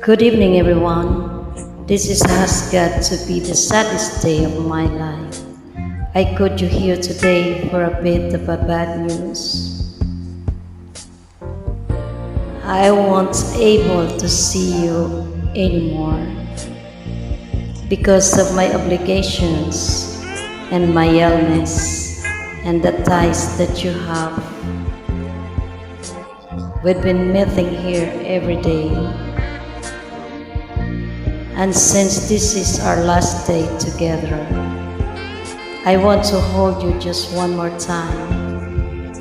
Good evening, everyone. This has got to be the saddest day of my life. I got you here today for a bit of a bad news. I wasn't able to see you anymore because of my obligations and my illness and the ties that you have. We've been meeting here every day. And since this is our last day together, I want to hold you just one more time.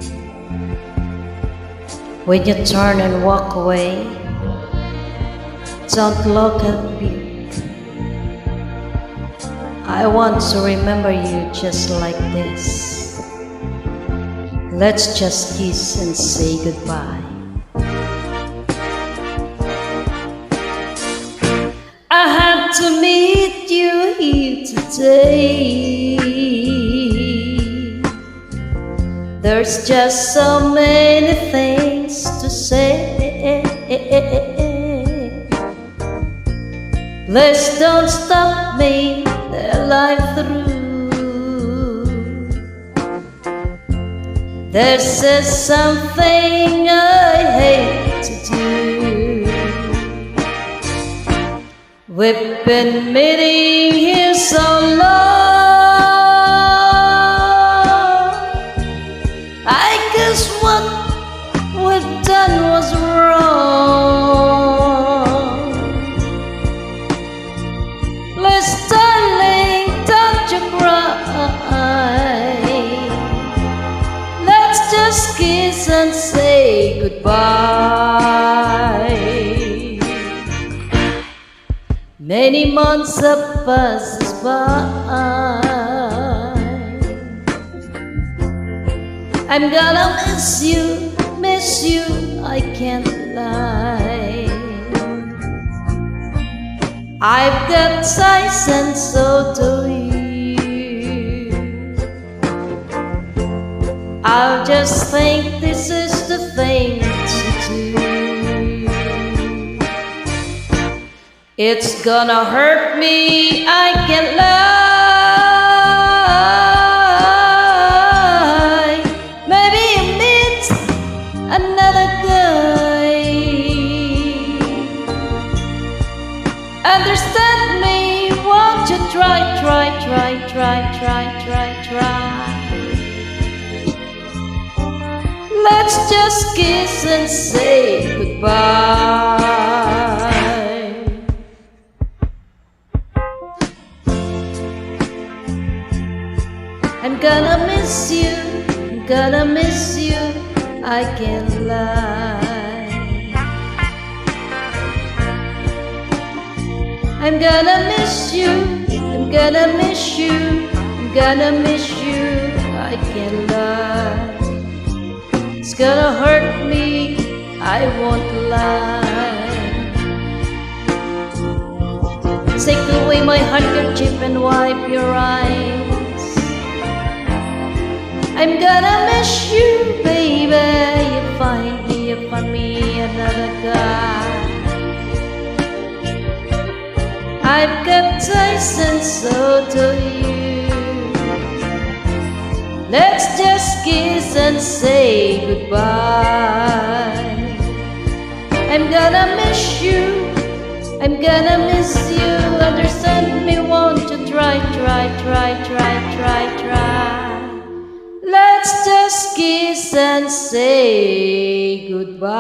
When you turn and walk away, don't look at me. I want to remember you just like this. Let's just kiss and say goodbye. I had to meet you here today. There's just so many things to say. Please don't stop me the life through. This is something I hate to do. We've been meeting here so long. I guess what we've done was wrong. Please, darling, don't you cry. Let's just kiss and say goodbye. Many months have passed by. I'm gonna miss you, I can't lie. I've got sighs and so do you. I just think this is the thing to do. It's gonna hurt me, I can't lie. Maybe you meet another guy. Understand me, won't you try. Let's just kiss and say goodbye. I'm gonna miss you, I can't lie. I'm gonna miss you, I can't lie. It's gonna hurt me, I won't lie. Take away my handkerchief and wipe your eyes. I'm gonna miss you, baby. You find me another guy. I've got ties and so do you. Let's just kiss and say goodbye. I'm gonna miss you, understand me, won't you try. Let's just kiss and say goodbye.